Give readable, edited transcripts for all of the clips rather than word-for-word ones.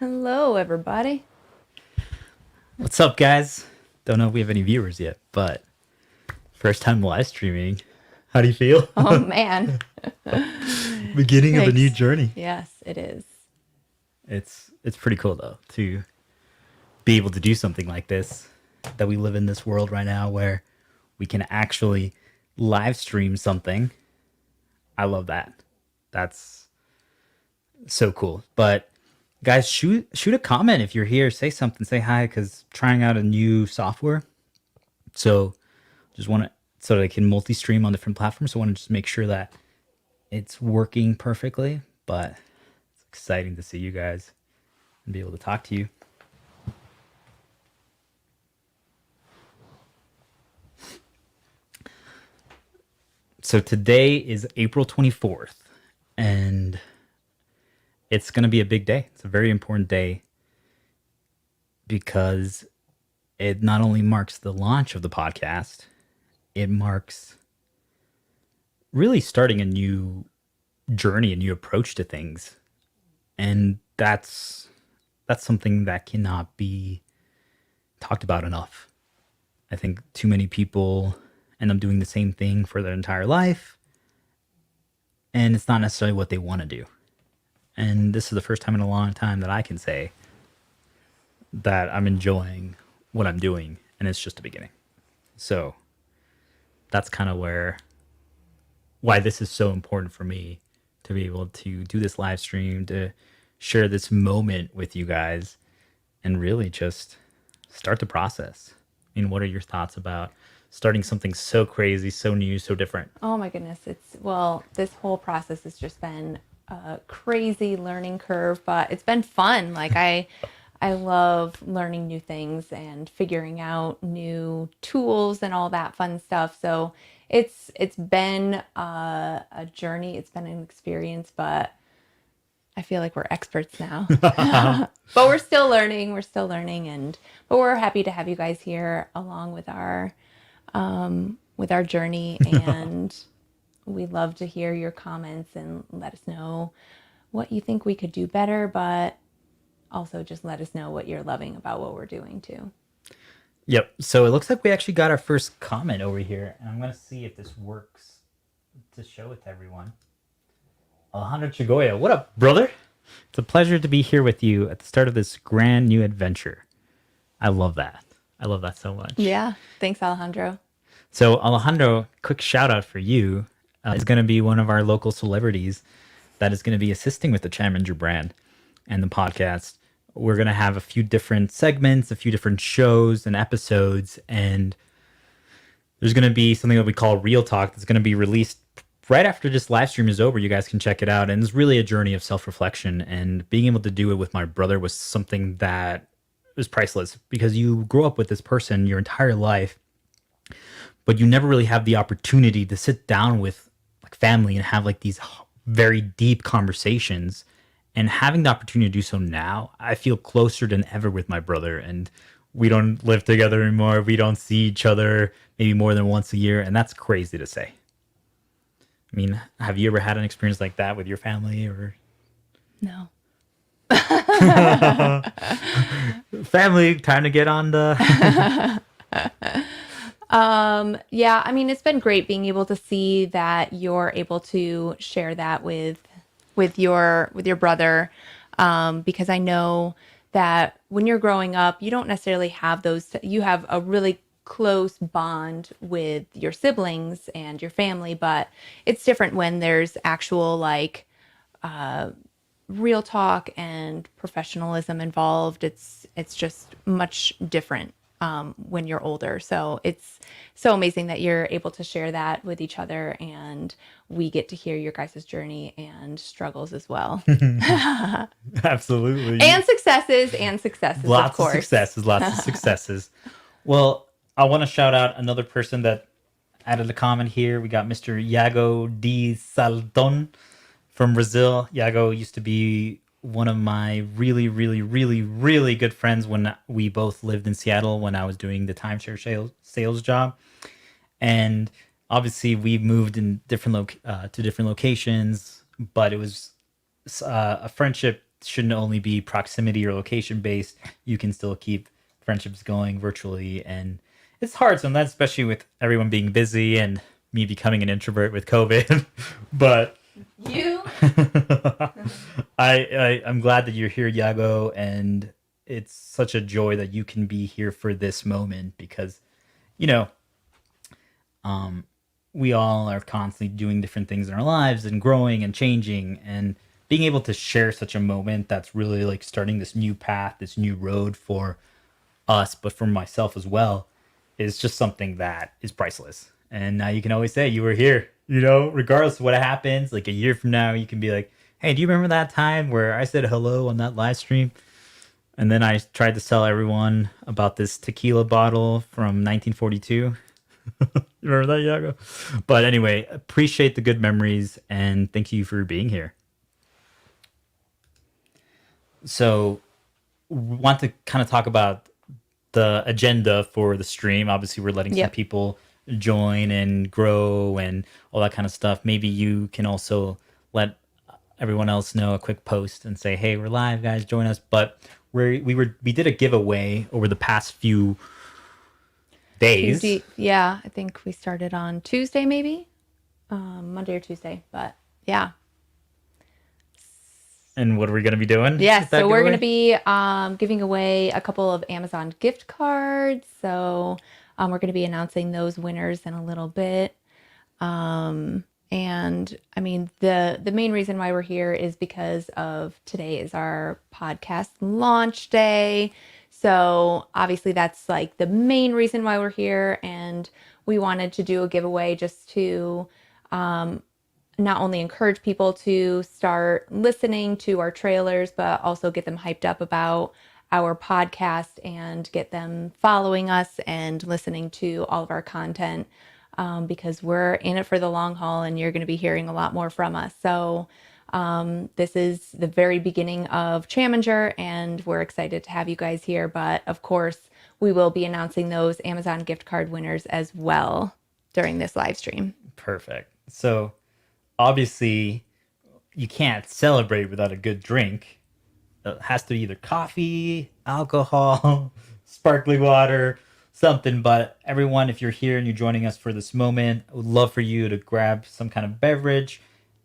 Hello, everybody. What's up, guys? Don't know if we have any viewers yet, but first time live streaming. How do you feel? Oh, man. Beginning of a new Thanks. journey. Yes, it is. It's pretty cool though to be able to do something like this. That we live in this world right now where we can actually live stream something. I love that. That's so cool. But guys, shoot a comment if you're here. Say something. Say hi because trying out a new software. So just want to so that I can multi-stream on different platforms. So I want to just make sure that it's working perfectly. But it's exciting to see you guys and be able to talk to you. So today is April 24th, and it's going to be a big day. It's a very important day because it not only marks the launch of the podcast, it marks really starting a new journey, a new approach to things. And that's something that cannot be talked about enough. I think too many people end up doing the same thing for their entire life, and it's not necessarily what they want to do. And this is the first time in a long time that I can say that I'm enjoying what I'm doing, and it's just the beginning. So that's kind of why this is so important for me to be able to do this live stream, to share this moment with you guys, and really just start the process. I mean, what are your thoughts about starting something so crazy, so new, so different? Oh, my goodness. This whole process has just been a crazy learning curve, but it's been fun. I love learning new things and figuring out new tools and all that fun stuff. So it's been a journey. It's been an experience, but I feel like we're experts now. But we're still learning. We're still learning, but we're happy to have you guys here along with our journey, and we'd love to hear your comments and let us know what you think we could do better, but also just let us know what you're loving about what we're doing too. Yep. So it looks like we actually got our first comment over here, and I'm going to see if this works to show it to everyone. Alejandro Chagoya, what up, brother? It's a pleasure to be here with you at the start of this grand new adventure. I love that. I love that so much. Yeah. Thanks, Alejandro. So, Alejandro, quick shout out for you. Is going to be one of our local celebrities that is going to be assisting with the Chaminger brand and the podcast. We're going to have a few different segments, a few different shows and episodes, and there's going to be something that we call Real Talk that's going to be released right after this live stream is over. You guys can check it out, and it's really a journey of self-reflection, and being able to do it with my brother was something that was priceless because you grow up with this person your entire life, but you never really have the opportunity to sit down with like family and have like these very deep conversations. And having the opportunity to do so now, I feel closer than ever with my brother. And we don't live together anymore. We don't see each other maybe more than once a year. And that's crazy to say. I mean, have you ever had an experience like that with your family or No. family? Time to get on the. Yeah, I mean, it's been great being able to see that you're able to share that with your brother, because I know that when you're growing up, you don't necessarily have those. You have a really close bond with your siblings and your family, but it's different when there's actual real talk and professionalism involved. It's just much different when you're older. So it's so amazing that you're able to share that with each other, and we get to hear your guys' journey and struggles as well. Absolutely. And successes, of Lots of course. successes, lots of successes. Well, I want to shout out another person that added a comment here. We got Mr. Iago de Saldon from Brazil. Iago used to be one of my really, really, really, really good friends when we both lived in Seattle when I was doing the timeshare sales job. And obviously, we moved in to different locations, but it was a friendship shouldn't only be proximity or location based. You can still keep friendships going virtually, and it's hard sometimes, especially with everyone being busy and me becoming an introvert with COVID. But You? I'm glad that you're here, Yago, and it's such a joy that you can be here for this moment because, you know, we all are constantly doing different things in our lives and growing and changing, and being able to share such a moment that's really like starting this new path, this new road for us, but for myself as well, is just something that is priceless. And now you can always say you were here, regardless of what happens. Like a year from now, you can be like, hey, do you remember that time where I said hello on that live stream? And then I tried to tell everyone about this tequila bottle from 1942. You remember that, Yago? But anyway, appreciate the good memories and thank you for being here. So, want to kind of talk about the agenda for the stream. Obviously, we're letting some Yep. people join and grow and all that kind of stuff. Maybe you can also let everyone else know a quick post and say, "Hey, we're live, guys, join us." But we did a giveaway over the past few days. Yeah, I think we started on Tuesday, maybe Monday or Tuesday. But yeah, And what are we going to be doing? yeah. with that So we're going to giveaway? be giving away a couple of Amazon gift cards. So we're going to be announcing those winners in a little bit. And I mean, the main reason why we're here is because of today is our podcast launch day. So obviously that's like the main reason why we're here. And we wanted to do a giveaway just to not only encourage people to start listening to our trailers, but also get them hyped up about our podcast and get them following us and listening to all of our content, because we're in it for the long haul and you're going to be hearing a lot more from us. So this is the very beginning of Chaminger and we're excited to have you guys here. But of course, we will be announcing those Amazon gift card winners as well during this live stream. Perfect. So, obviously, you can't celebrate without a good drink. It has to be either coffee, alcohol, sparkling water, something. But everyone, if you're here and you're joining us for this moment, I would love for you to grab some kind of beverage.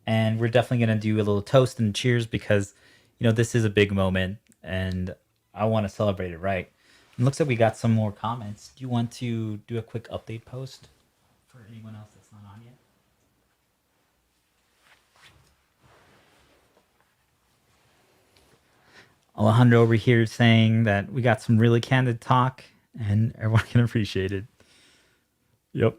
And we're definitely going to do a little toast and cheers because, this is a big moment and I want to celebrate it right. It looks like we got some more comments. Do you want to do a quick update post for anyone else that's not on yet? Alejandro over here is saying that we got some really candid talk and everyone can appreciate it. Yep.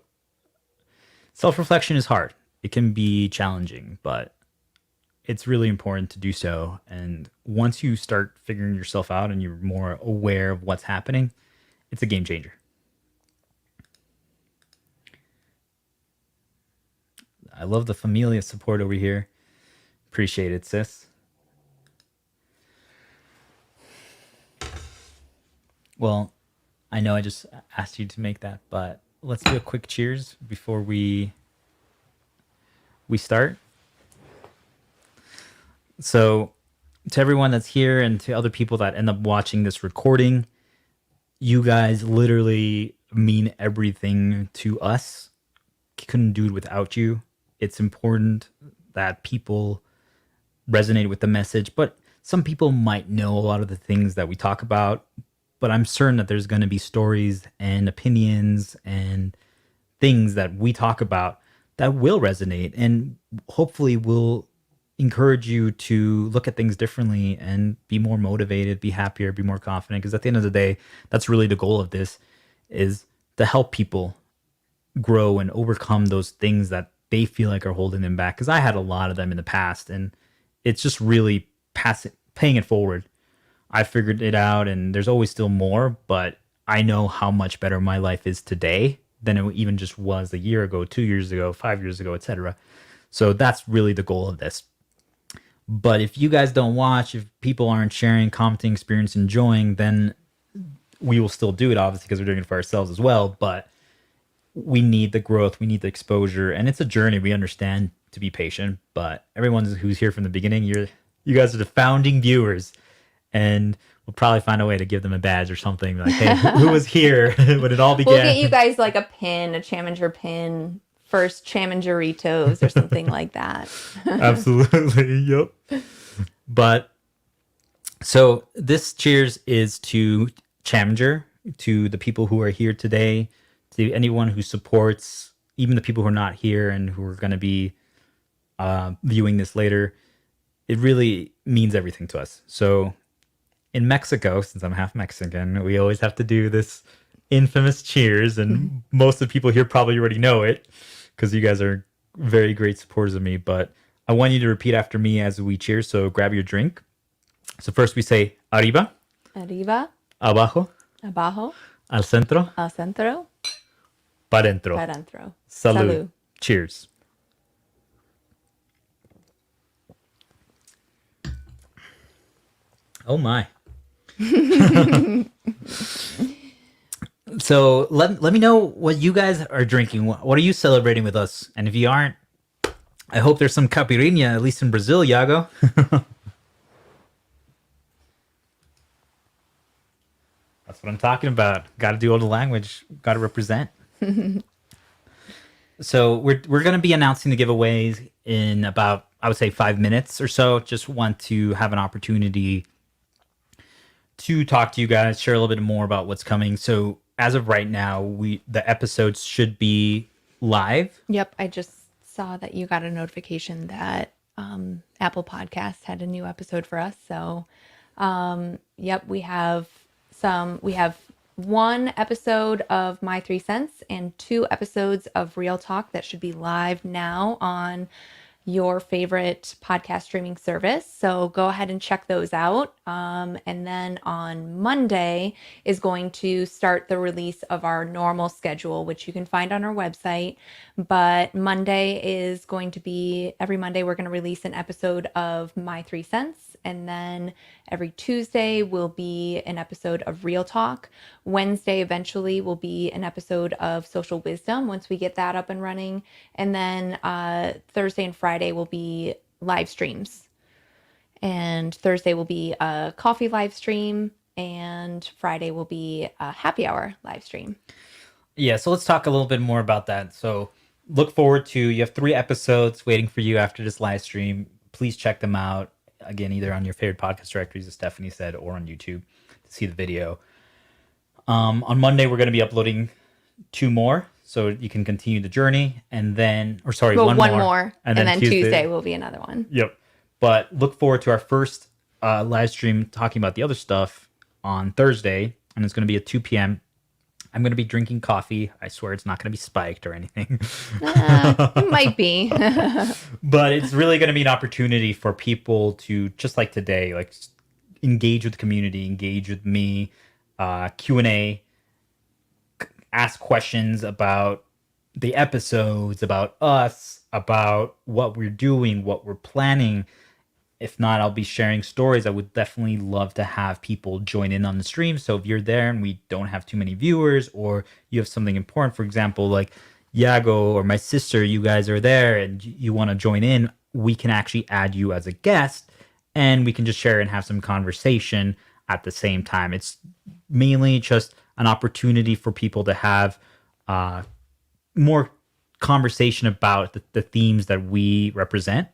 Self reflection is hard. It can be challenging, but it's really important to do so. And once you start figuring yourself out and you're more aware of what's happening, it's a game changer. I love the familia support over here. Appreciate it, sis. Well, I know I just asked you to make that, but let's do a quick cheers before we start. So, to everyone that's here and to other people that end up watching this recording, you guys literally mean everything to us. Couldn't do it without you. It's important that people resonate with the message, but some people might know a lot of the things that we talk about, but I'm certain that there's going to be stories and opinions and things that we talk about that will resonate and hopefully will encourage you to look at things differently and be more motivated, be happier, be more confident. Because at the end of the day, that's really the goal of this, is to help people grow and overcome those things that they feel like are holding them back. Because I had a lot of them in the past, and it's just really paying it forward. I figured it out, and there's always still more, but I know how much better my life is today than it even just was a year ago, 2 years ago, 5 years ago, etc. So that's really the goal of this. But if you guys don't watch, if people aren't sharing, commenting, experience, enjoying, then we will still do it, obviously, because we're doing it for ourselves as well. But we need the growth, we need the exposure, and it's a journey. We understand to be patient, but everyone who's here from the beginning, You guys are the founding viewers, and we'll probably find a way to give them a badge or something. Like, hey, who was here when it all We'll get you began? guys like a pin, a Chaminger pin, first Chamingeritos or something like that. Absolutely, yep. But so this cheers is to Chaminger, to the people who are here today, to anyone who supports, even the people who are not here and who are going to be viewing this later. It really means everything to us. So in Mexico, since I'm half Mexican, we always have to do this infamous cheers, and most of the people here probably already know it because you guys are very great supporters of me. But I want you to repeat after me as we cheers. So grab your drink. So first we say arriba, Arriba, abajo, abajo, al centro, al centro, para dentro. para dentro. Salud. Salud. Cheers. Oh my. So let me know what you guys are drinking. What are you celebrating with us? And if you aren't, I hope there's some caipirinha, at least in Brazil, Iago. That's what I'm talking about. Got to do all the language. Got to represent. So we're going to be announcing the giveaways in about, I would say, 5 minutes or so. Just want to have an opportunity to talk to you guys, share a little bit more about what's coming. So as of right now, the episodes should be live. Yep, I just saw that you got a notification that Apple Podcasts had a new episode for us. So, yep, we have one episode of My 3 Cents and 2 episodes of Real Talk that should be live now on your favorite podcast streaming service. So go ahead and check those out. And then on Monday is going to start the release of our normal schedule, which you can find on our website. But Monday is going to be, every Monday, we're going to release an episode of My 3 Cents. And then every Tuesday will be an episode of Real Talk. Wednesday eventually will be an episode of Social Wisdom once we get that up and running. And then Thursday and Friday will be live streams. And Thursday will be a coffee live stream. And Friday will be a happy hour live stream. Yeah, so let's talk a little bit more about that. So look forward to, you have 3 episodes waiting for you after this live stream. Please check them out. Again, either on your favorite podcast directories, as Stephanie said, or on YouTube to see the video. On Monday, we're going to be uploading 2 more, so you can continue the journey. And then, or sorry, Well, one more. And then Tuesday will be another one. Yep. But look forward to our first live stream talking about the other stuff on Thursday, and it's going to be at 2 p.m. I'm going to be drinking coffee. I swear it's not going to be spiked or anything. It might be. But it's really going to be an opportunity for people to, just like today, like engage with the community, engage with me, Q&A, ask questions about the episodes, about us, about what we're doing, what we're planning. If not, I'll be sharing stories. I would definitely love to have people join in on the stream. So if you're there and we don't have too many viewers, or you have something important, for example, like Iago or my sister, you guys are there and you want to join in, we can actually add you as a guest and we can just share and have some conversation at the same time. It's mainly just an opportunity for people to have more conversation about the themes that we represent.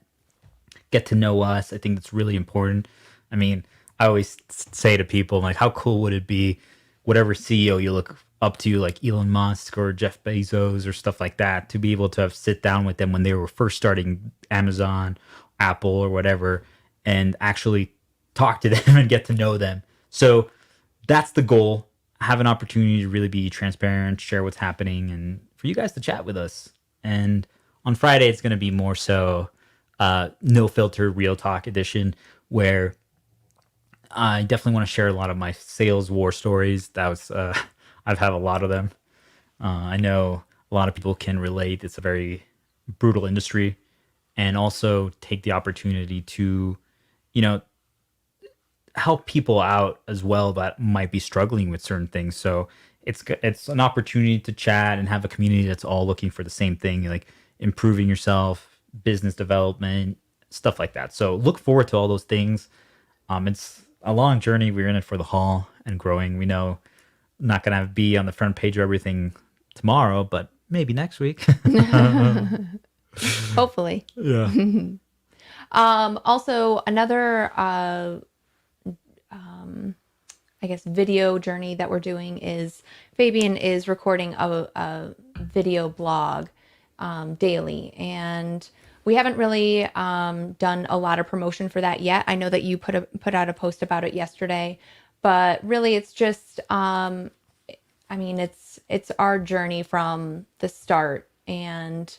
Get to know us. I think that's really important. I mean, I always say to people, like, how cool would it be, whatever CEO you look up to, like Elon Musk or Jeff Bezos or stuff like that, to be able to have sit down with them when they were first starting Amazon, Apple, or whatever, and actually talk to them and get to know them. So that's the goal. Have an opportunity to really be transparent, share what's happening, and for you guys to chat with us. And on Friday, it's going to be more so no filter real talk edition, where I definitely want to share a lot of my sales war stories. That was I've had a lot of them. I know a lot of people can relate. It's a very brutal industry, and also take the opportunity to, help people out as well that might be struggling with certain things. So it's an opportunity to chat and have a community that's all looking for the same thing, like improving yourself, business development, stuff like that. So look forward to all those things. It's a long journey. We're in it for the haul and growing. We know not going to be on the front page of everything tomorrow, but maybe next week. Hopefully. Yeah. Also, another, I guess, video journey that we're doing is Fabian is recording a video blog daily. And we haven't really done a lot of promotion for that yet. I know that you put out a post about it yesterday, but really it's just, I mean, it's our journey from the start, and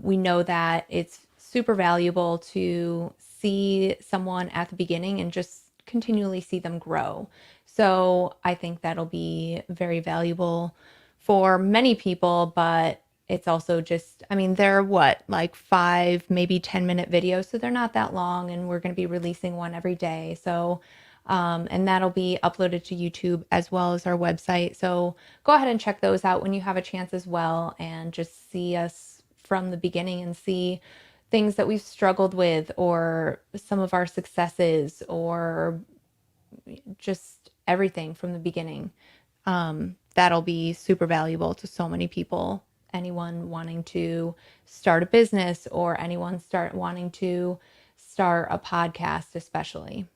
we know that it's super valuable to see someone at the beginning and just continually see them grow. So I think that'll be very valuable for many people, but it's also just, I mean, they're what, like 5, maybe 10-minute videos, so they're not that long, and we're going to be releasing one every day. So and that'll be uploaded to YouTube as well as our website. So go ahead and check those out when you have a chance as well, and just see us from the beginning and see things that we've struggled with, or some of our successes, or just everything from the beginning. That'll be super valuable to so many people. Anyone wanting to start a business, or anyone wanting to start a podcast, especially.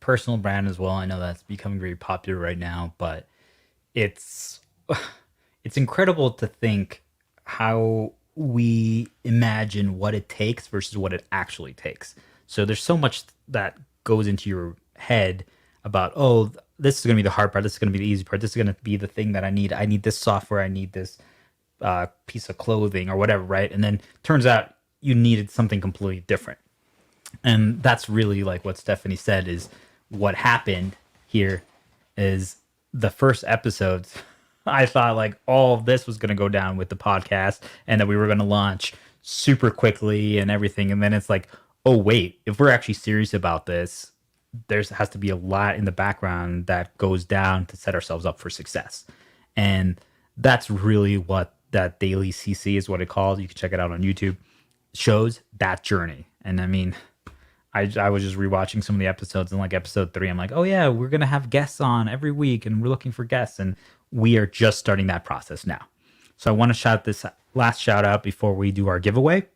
Personal brand as well. I know that's becoming very popular right now, but it's it's incredible to think how we imagine what it takes versus what it actually takes. So there's so much that goes into your head about, oh, this is going to be the hard part, this is going to be the easy part, this is going to be the thing that I need this software, I need this piece of clothing or whatever, right? And then turns out you needed something completely different. And that's really like what Stephanie said is what happened here is the first episodes. I thought like all of this was going to go down with the podcast and that we were going to launch super quickly and everything. And then it's like, oh, wait, if we're actually serious about this, there has to be a lot in the background that goes down to set ourselves up for success. And that's really what that daily CC is what it calls. You can check it out on YouTube. Shows that journey. And I mean, I was just rewatching some of the episodes, and like episode 3, I'm like, oh yeah, we're gonna have guests on every week, and we're looking for guests, and we are just starting that process now. So I want to shout this last shout out before we do our giveaway,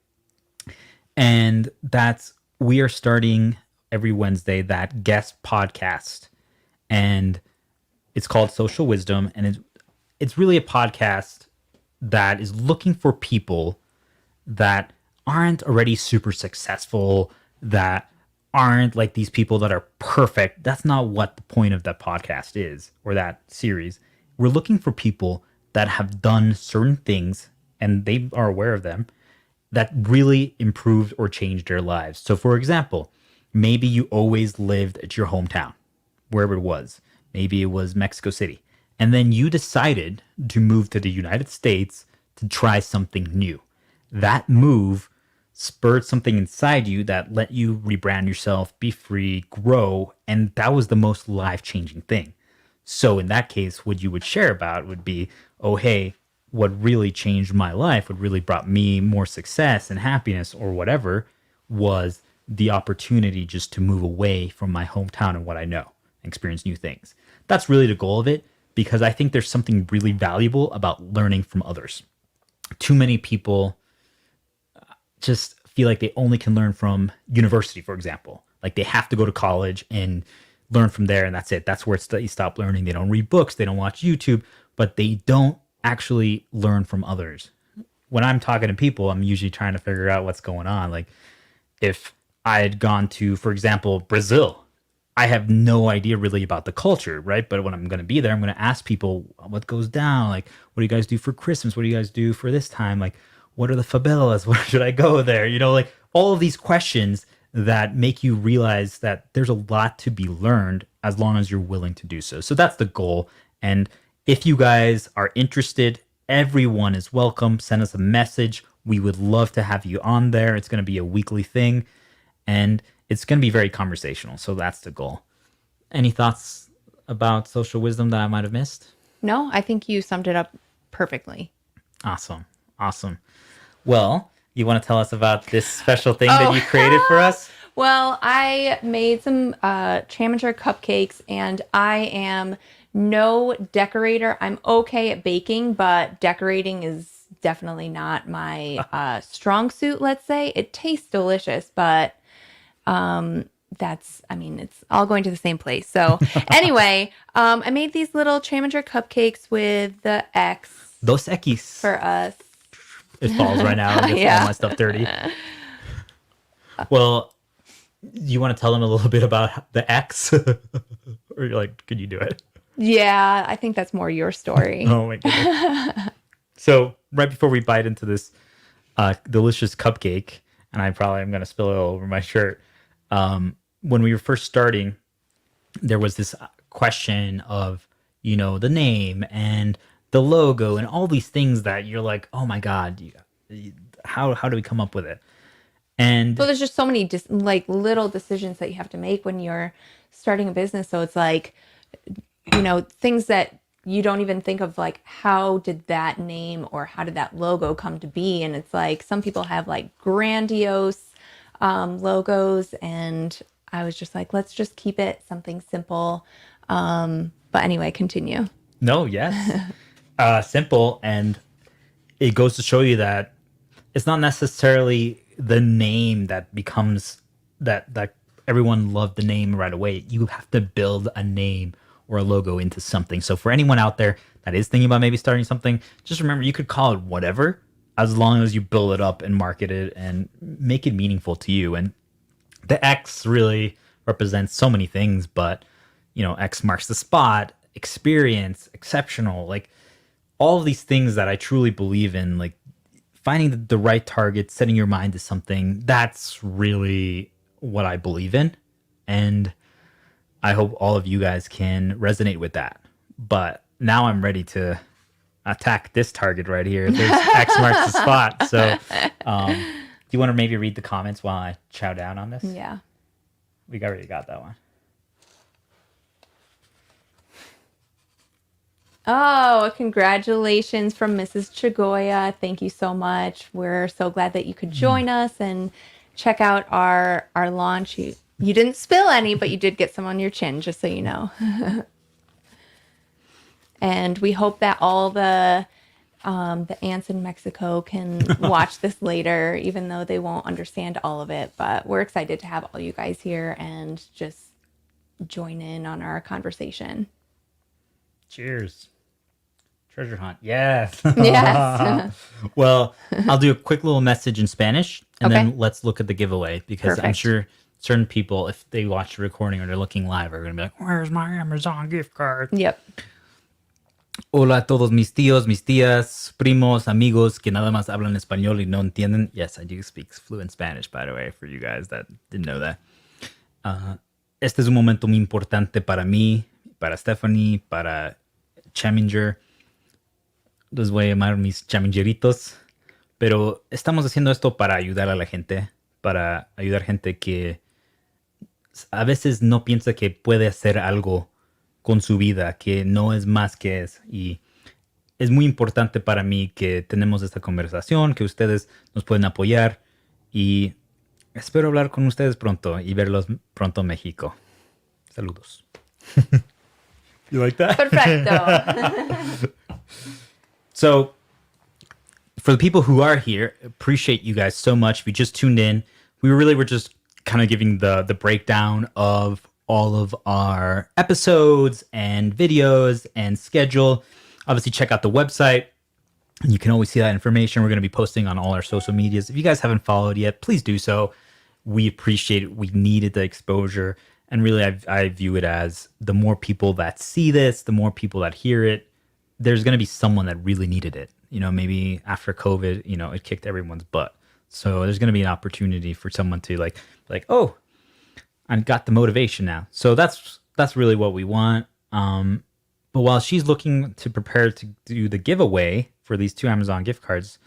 and that's we are starting every Wednesday that guest podcast, and it's called Social Wisdom, and it's really a podcast that is looking for people that aren't already super successful, that aren't like these people that are perfect. That's not what the point of that podcast is or that series. We're looking for people that have done certain things and they are aware of them that really improved or changed their lives. So, for example, maybe you always lived at your hometown, wherever it was. Maybe it was Mexico City. And then you decided to move to the United States to try something new. That move spurred something inside you that let you rebrand yourself, be free, grow, and that was the most life-changing thing. So in that case, what you would share about would be, oh, hey, what really changed my life, what really brought me more success and happiness or whatever was the opportunity just to move away from my hometown and what I know and experience new things. That's really the goal of it, because I think there's something really valuable about learning from others. Too many people just feel like they only can learn from university, for example. Like they have to go to college and learn from there, and that's it. That's where you stop learning. They don't read books, they don't watch YouTube, but they don't actually learn from others. When I'm talking to people, I'm usually trying to figure out what's going on. Like if I had gone to, for example, Brazil, I have no idea really about the culture, right? But when I'm going to be there, I'm going to ask people what goes down. Like, what do you guys do for Christmas? What do you guys do for this time? Like, what are the favelas? Where should I go there? You know, like all of these questions that make you realize that there's a lot to be learned as long as you're willing to do so. So that's the goal. And if you guys are interested, everyone is welcome. Send us a message. We would love to have you on there. It's going to be a weekly thing, and it's going to be very conversational. So that's the goal. Any thoughts about social wisdom that I might have missed? No, I think you summed it up perfectly. Awesome. Awesome. Well, You want to tell us about this special thing that you created for us? Well, I made some Chaminger cupcakes, and I am no decorator. I'm okay at baking, but decorating is definitely not my strong suit, let's say. It tastes delicious, but I mean, it's all going to the same place. So anyway, I made these little Chaminger cupcakes with the X Dos X. for us. It falls right now. It gets all Yeah. my stuff dirty. Well, you want to tell them a little bit about the X? Or like, could you do it? Yeah, I think that's more your story. Oh my goodness. So right before we bite into this delicious cupcake, and I probably am going to spill it all over my shirt. When we were first starting, there was this question of, the name and the logo and all these things that you're like, oh my God, how do we come up with it? And Well, there's just so many like little decisions that you have to make when you're starting a business. So it's like, things that you don't even think of, like, how did that name or how did that logo come to be? And it's like some people have like grandiose logos, and I was just like, let's just keep it something simple. But anyway, continue. no, yes, simple. And it goes to show you that it's not necessarily the name that becomes that everyone loved the name right away. You have to build a name or a logo into something. So for anyone out there that is thinking about maybe starting something, just remember you could call it whatever, as long as you build it up and market it and make it meaningful to you. And the X really represents so many things, but X marks the spot, experience, exceptional, like all of these things that I truly believe in, like finding the right target, setting your mind to something. That's really what I believe in. And I hope all of you guys can resonate with that. But now I'm ready to attack this target right here. There's X marks the spot. So do you want to maybe read the comments while I chow down on this? Yeah. We already got that one. Oh, congratulations from Mrs. Chagoya. Thank you so much. We're so glad that you could join us and check out our launch. You didn't spill any, but you did get some on your chin, just so you know. And we hope that all the aunts in Mexico can watch this later, even though they won't understand all of it. But we're excited to have all you guys here and just join in on our conversation. Cheers. Treasure hunt. Yes. Yes. Well, I'll do a quick little message in Spanish, and Okay. then let's look at the giveaway, because I'm Perfect. sure certain people, if they watch the recording or they're looking live, are going to be like, where's my Amazon gift card? Yep. Hola a todos mis tíos, mis tías, primos, amigos que nada más hablan español y no entienden. Yes, I do speak fluent Spanish, by the way, for you guys that didn't know that. Este es un momento muy importante para mí, para Stephanie, para Chaminger. Los voy a llamar mis chamingeritos. Pero estamos haciendo esto para ayudar a la gente, para ayudar gente que a veces no piensa que puede hacer algo con su vida, que no es más que es. Y es muy importante para mí que tenemos esta conversación, que ustedes nos pueden apoyar, y espero hablar con ustedes pronto y verlos pronto en México. Saludos. You like that? Perfecto. So, for the people who are here, appreciate you guys so much. If you just tuned in, we really were just kind of giving the breakdown of all of our episodes and videos and schedule. Obviously, check out the website. You can always see that information. We're going to be posting on all our social medias. If you guys haven't followed yet, please do so. We appreciate it. We needed the exposure. And really, I view it as the more people that see this, the more people that hear it, there's going to be someone that really needed it. Maybe after COVID, it kicked everyone's butt. So there's going to be an opportunity for someone to like, oh, I got the motivation now. So that's really what we want. But while she's looking to prepare to do the giveaway for these 2 Amazon gift cards,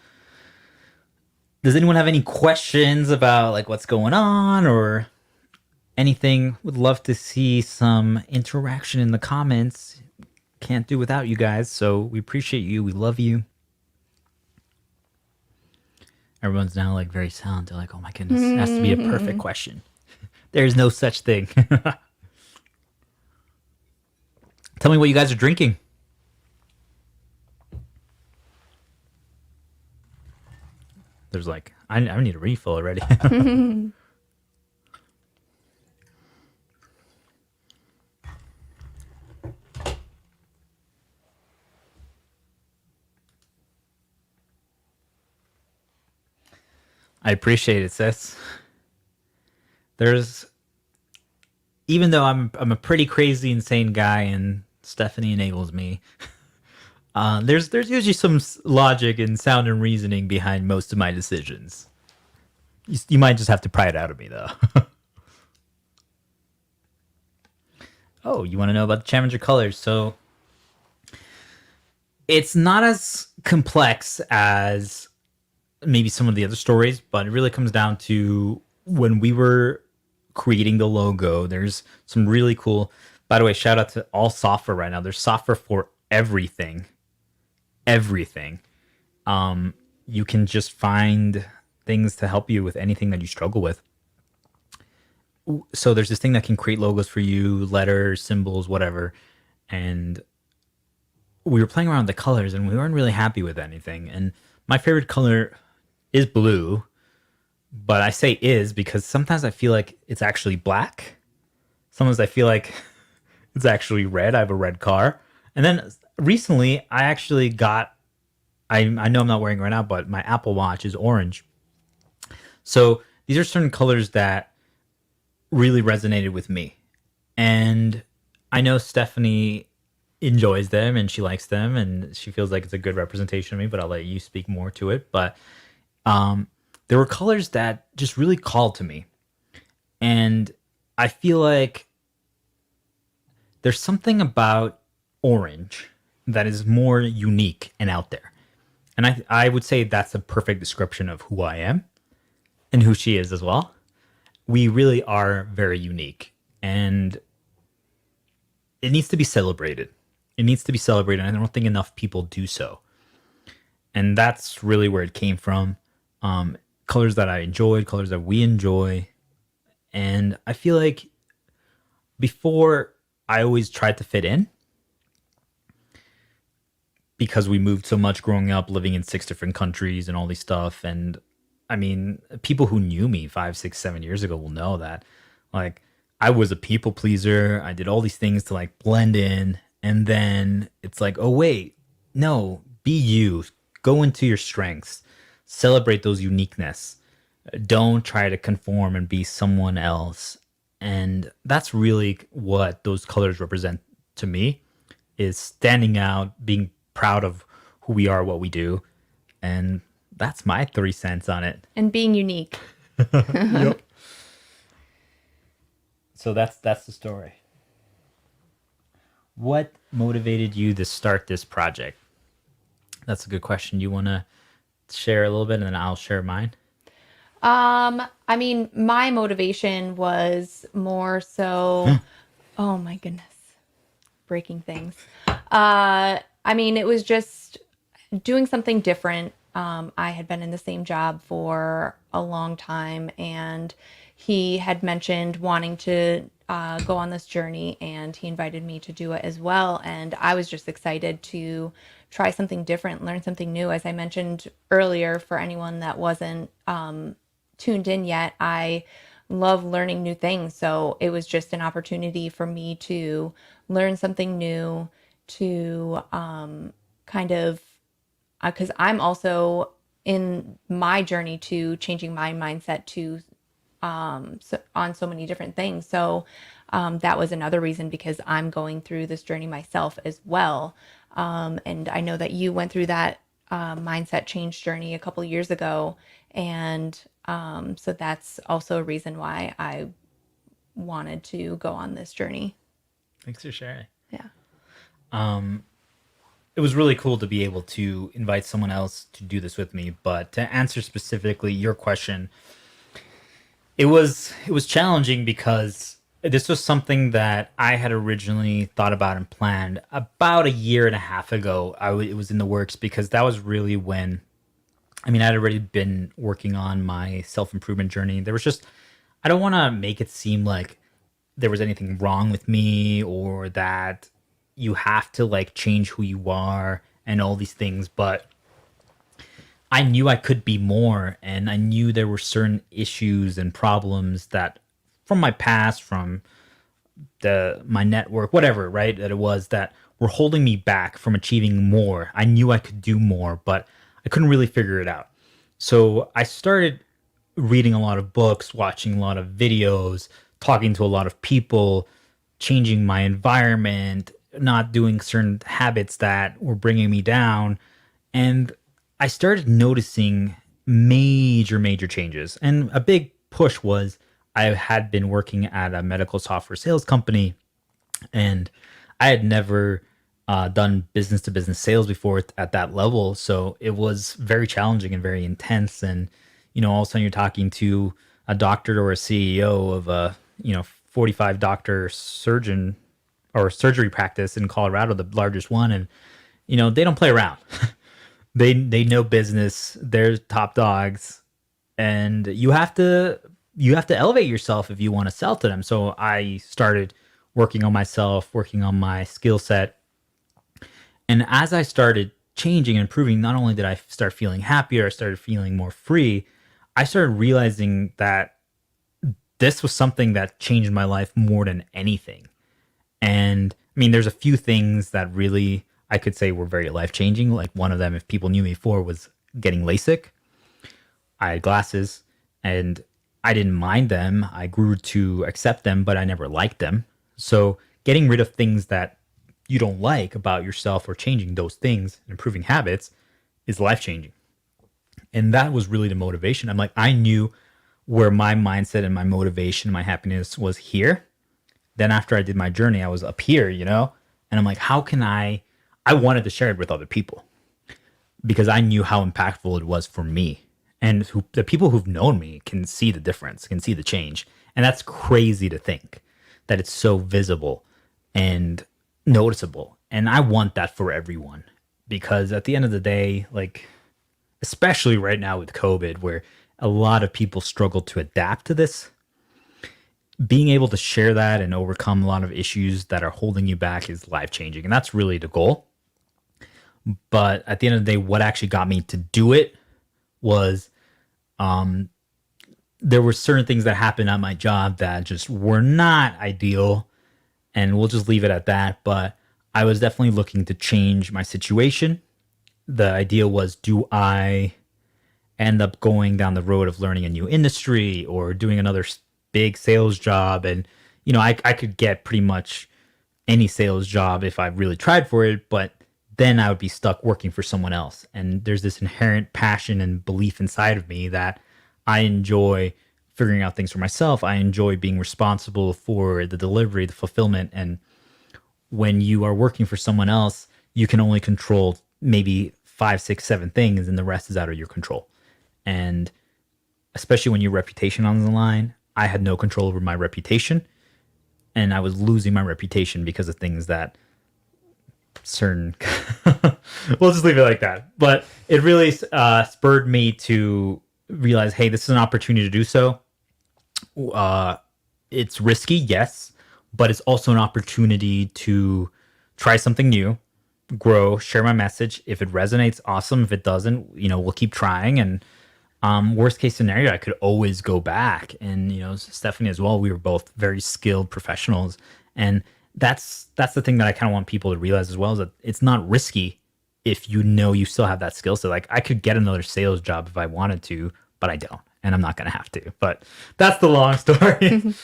does anyone have any questions about like what's going on or anything? Would love to see some interaction in the comments. Can't do without you guys, so we appreciate you. We love you. Everyone's now like very silent. They're like, "Oh my goodness, it has to be a perfect question." There's no such thing. Tell me what you guys are drinking. There's like, I need a refill already. I appreciate it, sis. There's, even though I'm a pretty crazy, insane guy, and Stephanie enables me. There's usually some logic and sound and reasoning behind most of my decisions. You might just have to pry it out of me, though. Oh, you want to know about the Chaminger colors? So it's not as complex as maybe some of the other stories, but it really comes down to when we were creating the logo. There's some really cool. By the way, shout out to all software right now. There's software for everything. Everything. You can just find things to help you with anything that you struggle with. So there's this thing that can create logos for you, letters, symbols, whatever. And we were playing around with the colors and we weren't really happy with anything. And my favorite color is blue, but I say is because sometimes I feel like it's actually black. Sometimes I feel like it's actually red. I have a red car. And then recently I actually got, I know I'm not wearing it right now, but my Apple Watch is orange. So these are certain colors that really resonated with me. And I know Stephanie enjoys them and she likes them and she feels like it's a good representation of me, but I'll let you speak more to it. But there were colors that just really called to me. And I feel like there's something about orange that is more unique and out there. And I would say that's a perfect description of who I am and who she is as well. We really are very unique and it needs to be celebrated. It needs to be celebrated. And I don't think enough people do so. And that's really where it came from. Colors that I enjoyed, colors that we enjoy. And I feel like before I always tried to fit in because we moved so much growing up, living in 6 different countries and all these stuff. And I mean, people who knew me 5, 6, 7 years ago will know that like I was a people pleaser. I did all these things to like blend in. And then it's like, oh, wait, no, be you. Go into your strengths. Celebrate those uniqueness. Don't try to conform and be someone else. And that's really what those colors represent to me is standing out, being proud of who we are, what we do. And that's my 3 cents on it. And being unique. Yep. So that's the story. What motivated you to start this project? That's a good question. You want to share a little bit and then I'll share mine? I mean, my motivation was more so, oh my goodness, breaking things. I mean, it was just doing something different. I had been in the same job for a long time, and he had mentioned wanting to go on this journey, and he invited me to do it as well. And I was just excited to try something different, learn something new. As I mentioned earlier, for anyone that wasn't tuned in yet, I love learning new things. So it was just an opportunity for me to learn something new, to kind of because I'm also in my journey to changing my mindset to on so many different things. So that was another reason because I'm going through this journey myself as well. And I know that you went through that mindset change journey a couple years ago. And so that's also a reason why I wanted to go on this journey. Thanks for sharing. Yeah. It was really cool to be able to invite someone else to do this with me. But to answer specifically your question, it was challenging because this was something that I had originally thought about and planned about a year and a half ago. It was in the works because that was really when I mean, I'd already been working on my self improvement journey. There was just, I don't want to make it seem like there was anything wrong with me or that you have to like change who you are and all these things, but I knew I could be more, and I knew there were certain issues and problems that from my past, from the my network, whatever, right? That it was that were holding me back from achieving more. I knew I could do more, but I couldn't really figure it out. So I started reading a lot of books, watching a lot of videos, talking to a lot of people, changing my environment, not doing certain habits that were bringing me down. And I started noticing major changes. And a big push was I had been working at a medical software sales company, and I had never done business to business sales before at that level. So it was very challenging and very intense. And, all of a sudden you're talking to a doctor or a CEO of a, 45 doctor surgeon or surgery practice in Colorado, the largest one. And, they don't play around. They know business. They're top dogs, and you have to elevate yourself if you want to sell to them. So I started working on myself, working on my skill set, and as I started changing and improving, not only did I start feeling happier, I started feeling more free. I started realizing that this was something that changed my life more than anything. And I mean, there's a few things that really I could say were very life changing. Like one of them, if people knew me before, was getting LASIK. I had glasses and I didn't mind them. I grew to accept them, but I never liked them. So getting rid of things that you don't like about yourself or changing those things and improving habits is life changing. And that was really the motivation. I'm like, I knew where my mindset and my motivation, my happiness was here. Then after I did my journey, I was up here, and I'm like, how can I wanted to share it with other people because I knew how impactful it was for me. And the people who've known me can see the difference, can see the change. And that's crazy to think that it's so visible and noticeable. And I want that for everyone because at the end of the day, like, especially right now with COVID, where a lot of people struggle to adapt to this, being able to share that and overcome a lot of issues that are holding you back is life changing. And that's really the goal. But at the end of the day, what actually got me to do it was there were certain things that happened at my job that just were not ideal. And we'll just leave it at that. But I was definitely looking to change my situation. The idea was, do I end up going down the road of learning a new industry or doing another big sales job? And, I could get pretty much any sales job if I really tried for it, but then I would be stuck working for someone else. And there's this inherent passion and belief inside of me that I enjoy figuring out things for myself. I enjoy being responsible for the delivery, the fulfillment. And when you are working for someone else, you can only control maybe 5, 6, 7 things, and the rest is out of your control. And especially when your reputation on the line, I had no control over my reputation, and I was losing my reputation because of things that certain we'll just leave it like that. But it really spurred me to realize, hey, this is an opportunity to do so. It's risky, yes, but it's also an opportunity to try something new, grow, share my message. If it resonates, awesome. If it doesn't, we'll keep trying. And worst case scenario, I could always go back. And Stephanie as well, we were both very skilled professionals, and that's the thing that I kind of want people to realize as well, is that it's not risky if you still have that skill set. Like, I could get another sales job if I wanted to, but I don't, and I'm not going to have to. But that's the long story.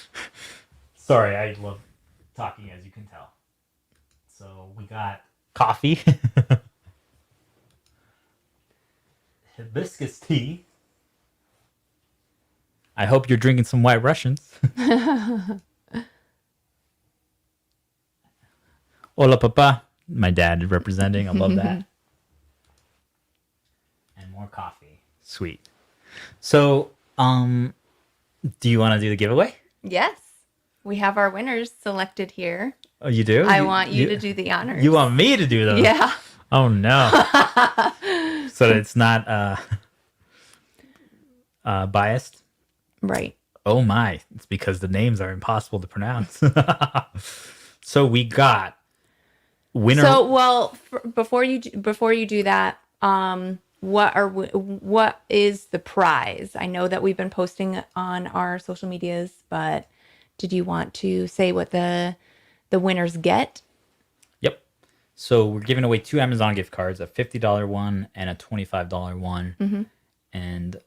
Sorry, I love talking, as you can tell. So we got coffee, hibiscus tea. I hope you're drinking some White Russians. Hola, papa. My dad representing. I love that. And more coffee. Sweet. So, do you want to do the giveaway? Yes. We have our winners selected here. Oh, you do? I want you to do the honors. You want me to do those? Yeah. Oh, no. So it's not biased. Right. Oh my, it's because the names are impossible to pronounce. So we got winner. So, well, before you do that, what is the prize? I know that we've been posting on our social medias, but did you want to say what the winners get? Yep. So we're giving away 2 Amazon gift cards, a $50 one and a $25 one. And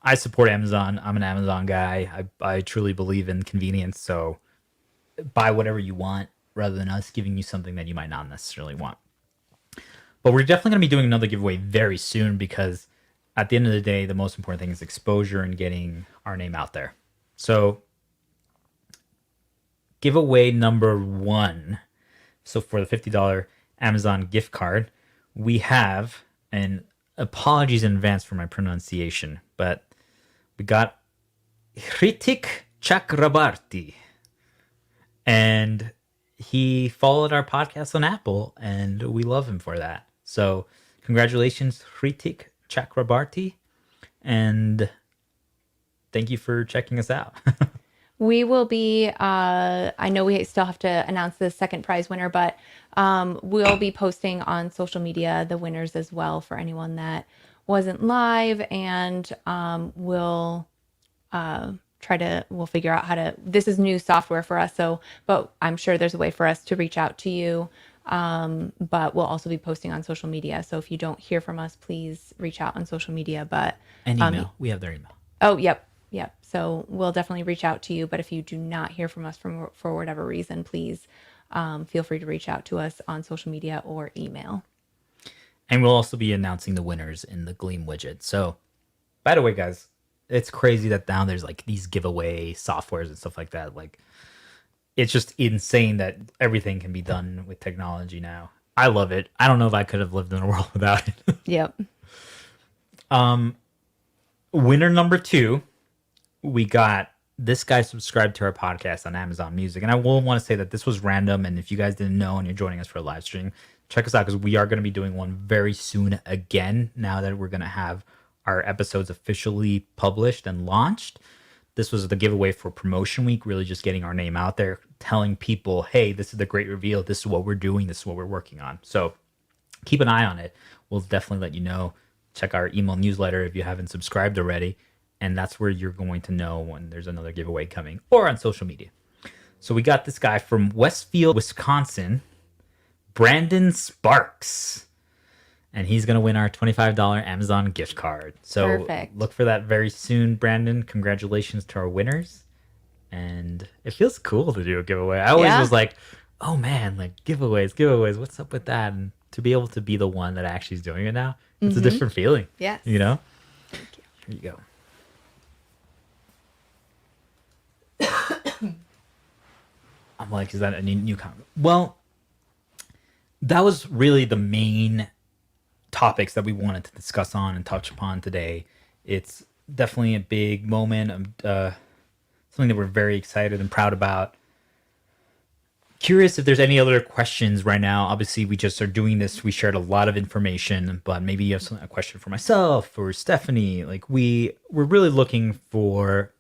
I support Amazon. I'm an Amazon guy. I truly believe in convenience. So buy whatever you want rather than us giving you something that you might not necessarily want. But we're definitely going to be doing another giveaway very soon because at the end of the day, the most important thing is exposure and getting our name out there. So giveaway number 1. So for the $50 Amazon gift card, we have, and apologies in advance for my pronunciation, but we got Hritik Chakrabarti. And he followed our podcast on Apple, and we love him for that. So congratulations, Hritik Chakrabarti, and thank you for checking us out. We will be, I know we still have to announce the second prize winner, but we'll be posting on social media the winners as well for anyone that wasn't live. And we'll we'll figure out how to, this is new software for us. So, but I'm sure there's a way for us to reach out to you. But we'll also be posting on social media. So if you don't hear from us, please reach out on social media. But And email. We have their email. oh, yep. Yep. So we'll definitely reach out to you. But if you do not hear from us for whatever reason, please feel free to reach out to us on social media or email. And we'll also be announcing the winners in the Gleam widget. So, by the way, guys, it's crazy that now there's like these giveaway softwares and stuff like that. Like, it's just insane that everything can be done with technology now. I love it. I don't know if I could have lived in a world without it. Yep. Winner number 2, we got this guy subscribed to our podcast on Amazon Music. And I will want to say that this was random. And if you guys didn't know and you're joining us for a live stream, check us out because we are going to be doing one very soon again now that we're going to have our episodes officially published and launched. This was the giveaway for promotion week, really just getting our name out there, telling people, hey, this is the great reveal. This is what we're doing. This is what we're working on. So keep an eye on it. We'll definitely let you know. Check our email newsletter if you haven't subscribed already. And that's where you're going to know when there's another giveaway coming or on social media. So we got this guy from Westfield, Wisconsin, Brandon Sparks. And he's going to win our $25 Amazon gift card. So Perfect. Look for that very soon, Brandon. Congratulations to our winners. And it feels cool to do a giveaway. I always was like, oh man, like giveaways. What's up with that? And to be able to be the one that actually is doing it now, it's a different feeling. Yes. You know? Thank you. Here you go. I'm like, is that a new comment? Well, that was really the main topics that we wanted to discuss on and touch upon today. It's definitely a big moment, something that we're very excited and proud about. Curious if there's any other questions right now. Obviously, we just are doing this. We shared a lot of information, but maybe you have a question for myself or Stephanie. Like we're really looking for.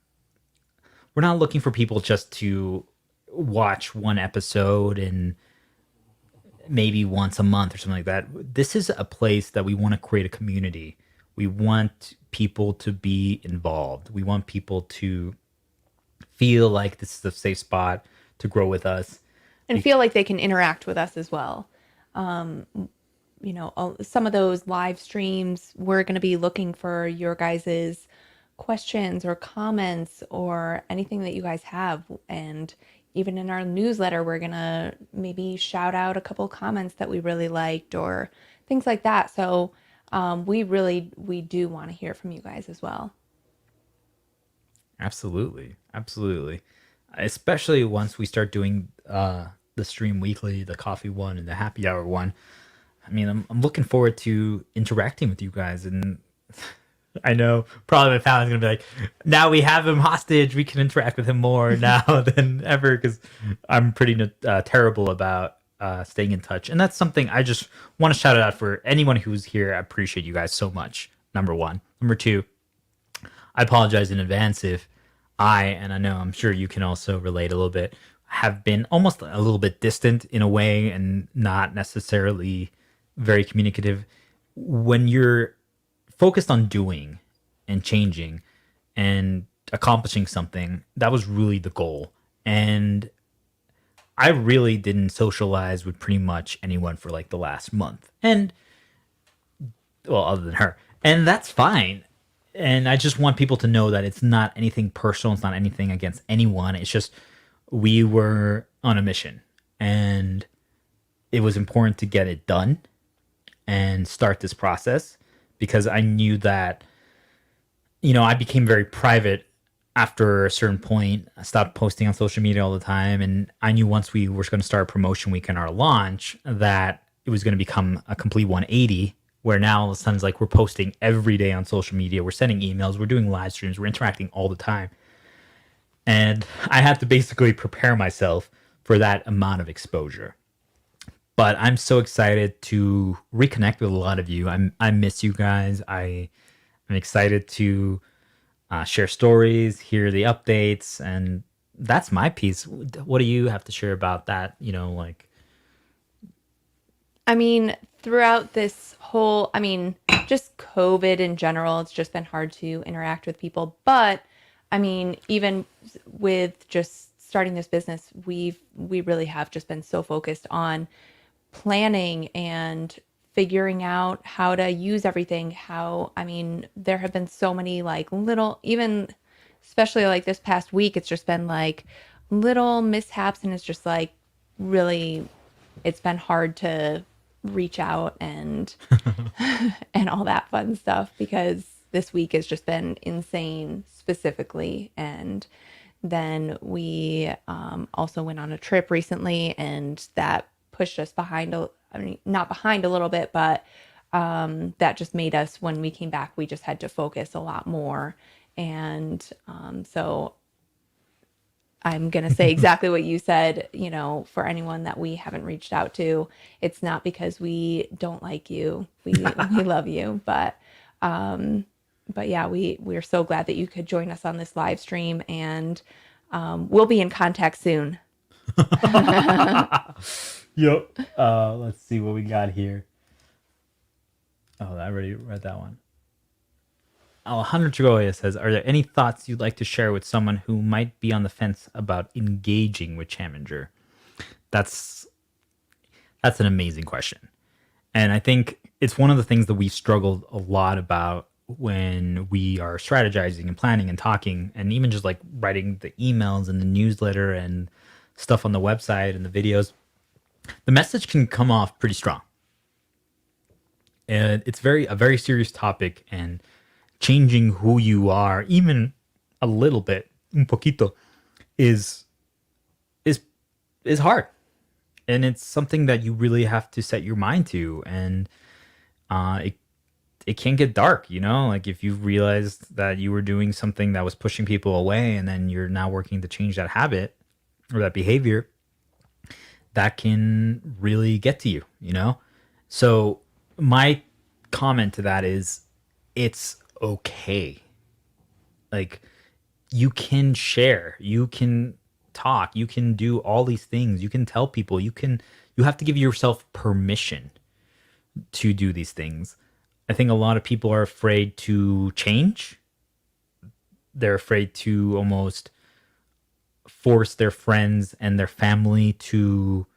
We're not looking for people just to watch one episode and maybe once a month or something like that. This is a place that we want to create a community. We want people to be involved. We want people to feel like this is a safe spot to grow with us. And feel like they can interact with us as well. Some of those live streams, we're going to be looking for your guys's questions or comments or anything that you guys have. And even in our newsletter, we're going to maybe shout out a couple comments that we really liked or things like that. So we do want to hear from you guys as well. Absolutely. Especially once we start doing the stream weekly, the coffee one and the happy hour one. I mean, I'm looking forward to interacting with you guys. And I know probably my family's going to be like, now we have him hostage. We can interact with him more now than ever because I'm pretty terrible about staying in touch. And that's something I just want to shout it out for anyone who's here. I appreciate you guys so much. Number one. Number two, I apologize in advance if and I know I'm sure you can also relate a little bit, have been almost a little bit distant in a way and not necessarily very communicative. When you're focused on doing and changing and accomplishing something, that was really the goal. And I really didn't socialize with pretty much anyone for like the last month. And well, other than her. And that's fine. And I just want people to know that it's not anything personal. It's not anything against anyone. It's just we were on a mission and it was important to get it done and start this process because I knew that, I became very private after a certain point. I stopped posting on social media all the time. And I knew once we were going to start promotion week and our launch that it was going to become a complete 180 where now all of a sudden it's like we're posting every day on social media. We're sending emails. We're doing live streams. We're interacting all the time. And I had to basically prepare myself for that amount of exposure. But I'm so excited to reconnect with a lot of you. I miss you guys. I'm excited to share stories, hear the updates, and that's my piece. What do you have to share about that? I mean, throughout this whole, I mean, just COVID in general, it's just been hard to interact with people. But I mean, even with just starting this business, we really have just been so focused on planning and figuring out how to use everything. I mean, there have been so many like little, even especially like this past week, it's just been like little mishaps and it's just like really, it's been hard to reach out and and all that fun stuff because this week has just been insane specifically. And then we also went on a trip recently and that pushed us behind, I mean, not behind a little bit, but that just made us, when we came back, we just had to focus a lot more. And so I'm going to say exactly what you said, for anyone that we haven't reached out to, it's not because we don't like you. We love you, but yeah, we're so glad that you could join us on this live stream and we'll be in contact soon. Yep. Let's see what we got here. Oh, I already read that one. Alejandro Trigoya says, are there any thoughts you'd like to share with someone who might be on the fence about engaging with Chaminger? That's an amazing question. And I think it's one of the things that we struggled a lot about when we are strategizing and planning and talking and even just like writing the emails and the newsletter and stuff on the website and the videos. The message can come off pretty strong. And it's a very serious topic, and changing who you are, even a little bit, un poquito, is is hard. And it's something that you really have to set your mind to. And it can get dark, like if you realized that you were doing something that was pushing people away and then you're now working to change that habit or that behavior, that can really get to you. So my comment to that is it's okay. Like you can share, you can talk, you can do all these things, you can tell people, you have to give yourself permission to do these things. I think a lot of people are afraid to change. They're afraid to almost force their friends and their family to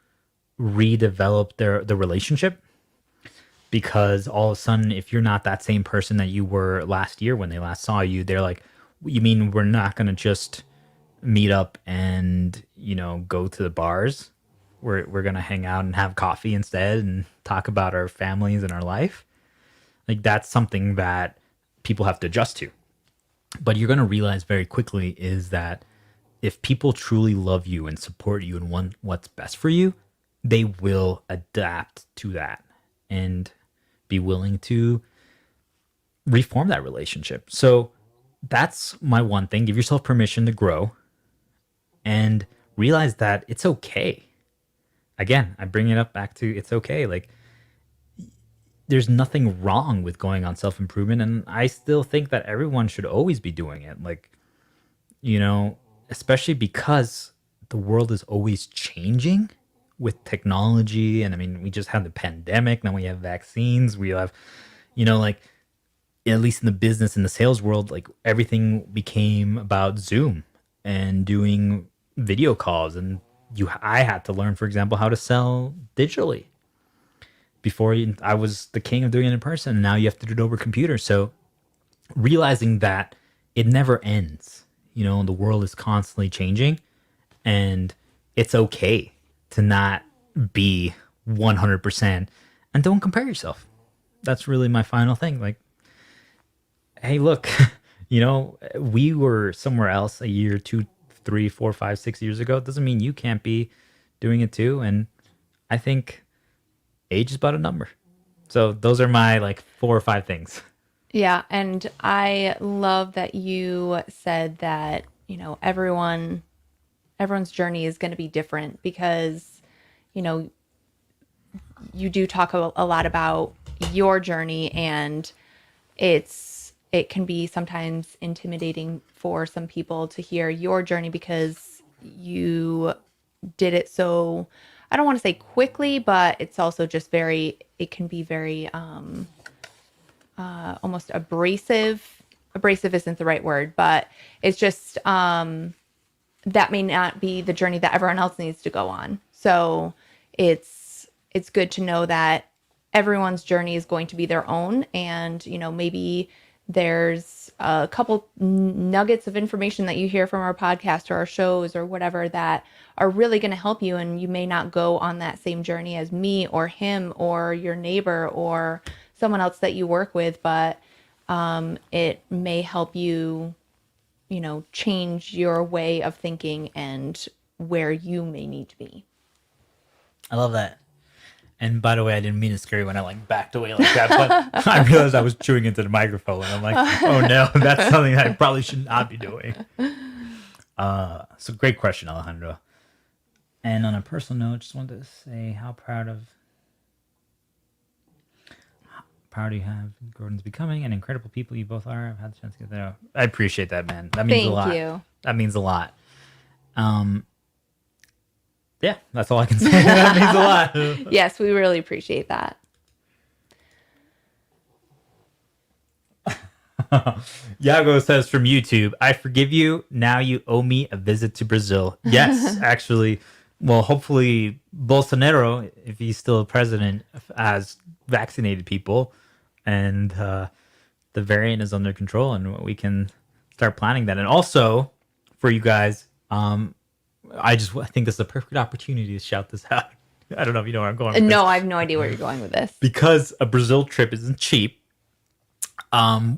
redevelop the relationship, because all of a sudden, if you're not that same person that you were last year when they last saw you, they're like, you mean we're not going to just meet up and, go to the bars? We're going to hang out and have coffee instead and talk about our families and our life? Like that's something that people have to adjust to. But you're going to realize very quickly is that if people truly love you and support you and want what's best for you, they will adapt to that and be willing to reform that relationship. So that's my one thing. Give yourself permission to grow and realize that it's okay. Again, I bring it up back to it's okay. Like there's nothing wrong with going on self improvement, and I still think that everyone should always be doing it. Like, you know, especially because the world is always changing with technology. And I mean, we just had the pandemic. Now we have vaccines. We have, like, at least in the business and the sales world, like everything became about Zoom and doing video calls. And I had to learn, for example, how to sell digitally. Before I was the king of doing it in person, and now you have to do it over computer. So realizing that it never ends, the world is constantly changing, and it's okay to not be 100%, and don't compare yourself. That's really my final thing. Like, hey, look, we were somewhere else a year, 2, 3, 4, 5, 6 years ago. It doesn't mean you can't be doing it too. And I think age is but a number. So those are my like 4 or 5 things. Yeah, and I love that you said that, everyone's journey is going to be different because, you do talk a lot about your journey, and it can be sometimes intimidating for some people to hear your journey because you did it so, I don't want to say quickly, but it's also just it can be very almost abrasive. Abrasive isn't the right word, but it's just that may not be the journey that everyone else needs to go on. So it's good to know that everyone's journey is going to be their own, and maybe there's a couple nuggets of information that you hear from our podcast or our shows or whatever that are really going to help you, and you may not go on that same journey as me or him or your neighbor or someone else that you work with, but it may help you, change your way of thinking and where you may need to be. I love that. And by the way, I didn't mean to scare you when I like backed away like that, but I realized I was chewing into the microphone, and I'm like, oh no, that's something I probably should not be doing. So great question, Alejandro. And on a personal note, just wanted to say how proud you have Gordon's becoming, and incredible people you both are. I've had the chance to get there. I appreciate that, man. That means a lot. Thank you. That means a lot. Yeah, that's all I can say. That means a lot. Yes, we really appreciate that. Yago says from YouTube, I forgive you. Now you owe me a visit to Brazil. Yes, actually. Well, hopefully Bolsonaro, if he's still president, has vaccinated people, and the variant is under control, and we can start planning that. And also, for you guys, I think this is a perfect opportunity to shout this out. I don't know if you know where I'm going with No, this. I have no idea where you're going with this. Because a Brazil trip isn't cheap,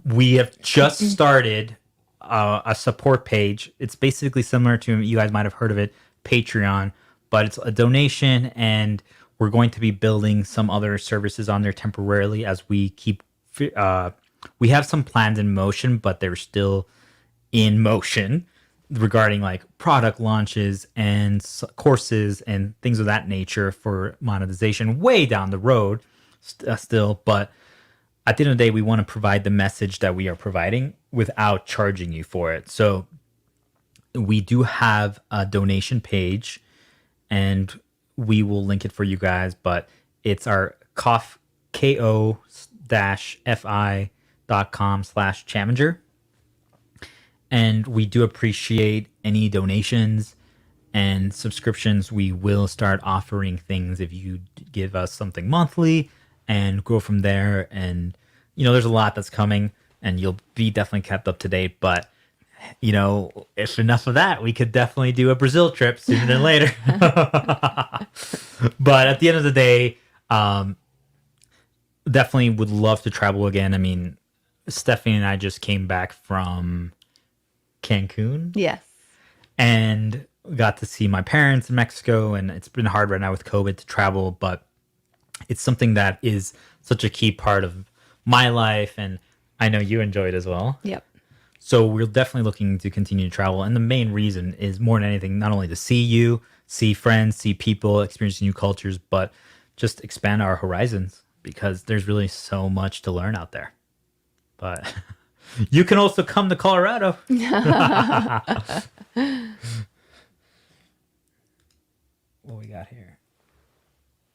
we have just started a support page. It's basically similar to, you guys might have heard of it, Patreon, but it's a donation, and we're going to be building some other services on there temporarily as we keep... we have some plans in motion, but they're still in motion, regarding like product launches and courses and things of that nature for monetization way down the road still. But at the end of the day, we want to provide the message that we are providing without charging you for it. So we do have a donation page, and we will link it for you guys, but it's our ko-fi.com/Chaminger. And we do appreciate any donations and subscriptions. We will start offering things if you give us something monthly, and go from there. And, there's a lot that's coming, and you'll be definitely kept up to date. But, if enough of that, we could definitely do a Brazil trip sooner than later. But at the end of the day, definitely would love to travel again. I mean, Stephanie and I just came back from Cancun. Yes. And got to see my parents in Mexico, and it's been hard right now with COVID to travel, but it's something that is such a key part of my life, and I know you enjoy it as well. Yep. So we're definitely looking to continue to travel, and the main reason is more than anything, not only to see you, see friends, see people, experience new cultures, but just expand our horizons. because there's really so much to learn out there. But you can also come to Colorado. What we got here?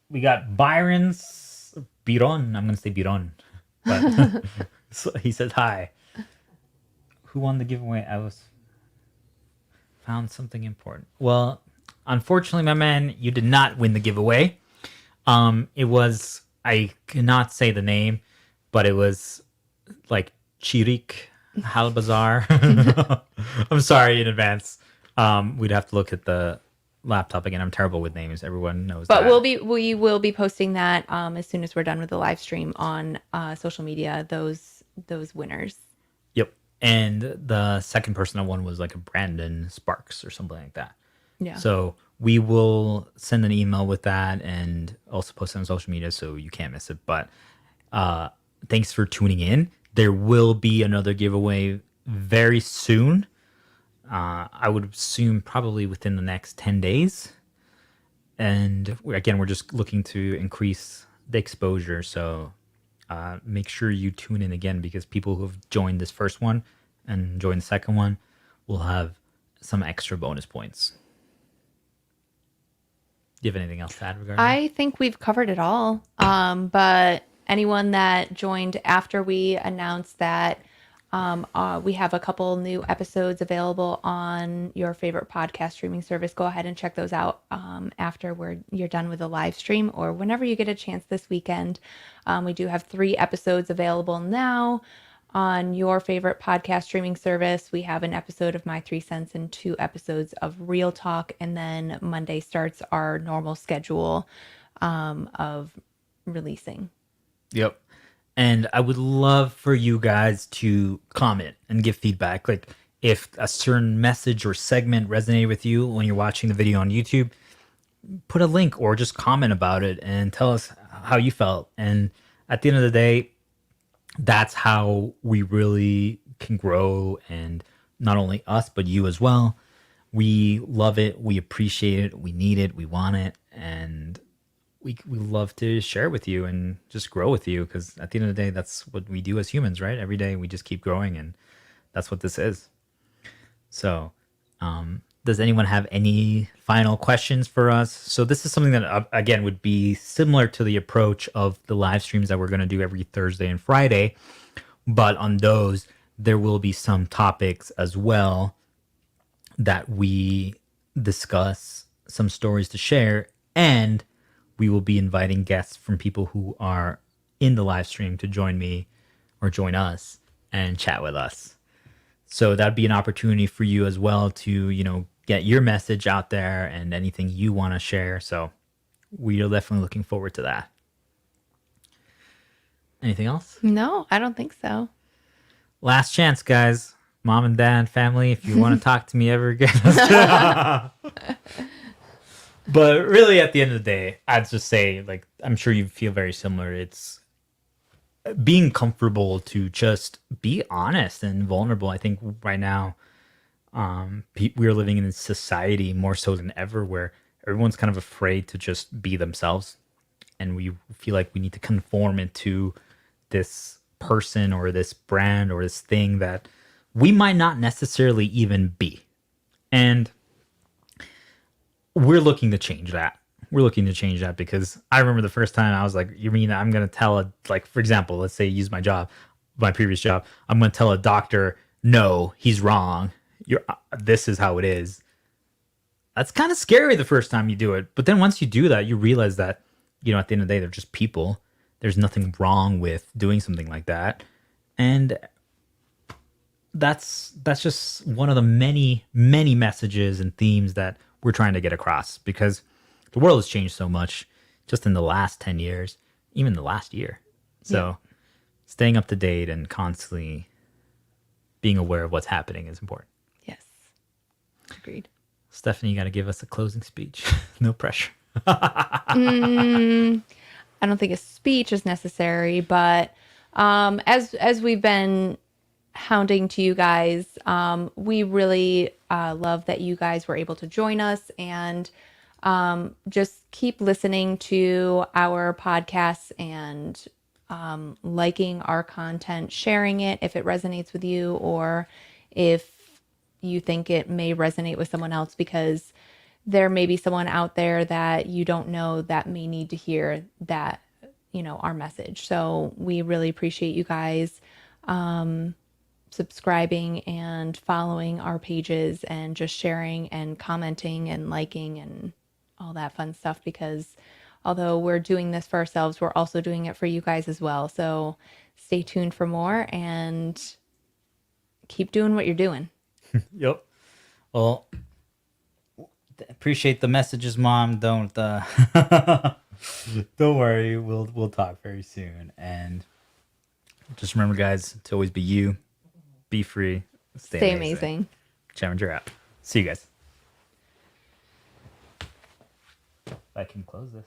We got Byron's Biron. I'm going to say Biron. But so he says hi. Who won the giveaway? I was found something important. Well, unfortunately, my man, you did not win the giveaway. It was, I cannot say the name, but it was like Chirik Halbazar. I'm sorry in advance. We'd have to look at the laptop again. I'm terrible with names. Everyone knows But that. we will be posting that as soon as we're done with the live stream on social media. Those winners. Yep. And the second person that won was like a Brandon Sparks or something like that. Yeah. So we will send an email with that and also post it on social media so you can't miss it. But thanks for tuning in. There will be another giveaway very soon. I would assume probably within the next 10 days. And again, we're just looking to increase the exposure. So make sure you tune in again, because people who've joined this first one and joined the second one will have some extra bonus points. Do you have anything else to add regarding that? I think we've covered it all. But anyone that joined after we announced that we have a couple new episodes available on your favorite podcast streaming service, go ahead and check those out after you're done with the live stream, or whenever you get a chance this weekend. We do have 3 episodes available now on your favorite podcast streaming service. We have an episode of My 3 Cents and 2 episodes of Real Talk. And then Monday starts our normal schedule of releasing. Yep. And I would love for you guys to comment and give feedback. Like if a certain message or segment resonated with you when you're watching the video on YouTube, put a link or just comment about it and tell us how you felt. And at the end of the day, that's how we really can grow, and not only us, but you as well. We love it. We appreciate it. We need it. We want it. And we love to share with you and just grow with you, because at the end of the day, that's what we do as humans, right? Every day we just keep growing, and that's what this is. So does anyone have any final questions for us? So this is something that, again, would be similar to the approach of the live streams that we're going to do every Thursday and Friday. But on those, there will be some topics as well that we discuss, some stories to share, and we will be inviting guests from people who are in the live stream to join me or join us and chat with us. So that'd be an opportunity for you as well to, get your message out there and anything you want to share. So we are definitely looking forward to that. Anything else? No, I don't think so. Last chance, guys. Mom and dad, family, if you want to talk to me ever again. But really, at the end of the day, I'd just say, like, I'm sure you feel very similar. It's being comfortable to just be honest and vulnerable. I think right now, we're living in a society more so than ever where everyone's kind of afraid to just be themselves, and we feel like we need to conform into this person or this brand or this thing that we might not necessarily even be. And we're looking to change that. We're looking to change that, because I remember the first time I was like, you mean I'm going to tell for example, let's say use my previous job. I'm going to tell a doctor, no, he's wrong. This is how it is. That's kind of scary the first time you do it. But then once you do that, you realize that, at the end of the day, they're just people. There's nothing wrong with doing something like that. And that's just one of the many, many messages and themes that we're trying to get across, because the world has changed so much just in the last 10 years, even the last year. So staying up to date and constantly being aware of what's happening is important. Yes. Agreed. Stephanie, you got to give us a closing speech. No pressure. I don't think a speech is necessary, but as we've been hounding to you guys, we really love that you guys were able to join us, and just keep listening to our podcasts and liking our content, sharing it if it resonates with you, or if you think it may resonate with someone else, because there may be someone out there that you don't know that may need to hear that, our message. So we really appreciate you guys subscribing and following our pages and just sharing and commenting and liking and all that fun stuff, because although we're doing this for ourselves, we're also doing it for you guys as well. So stay tuned for more and keep doing what you're doing. Yep. Well, appreciate the messages, Mom. Don't don't worry. We'll talk very soon. And just remember, guys, to always be you, be free, Stay amazing. Chaminger out. See you guys. I can close this.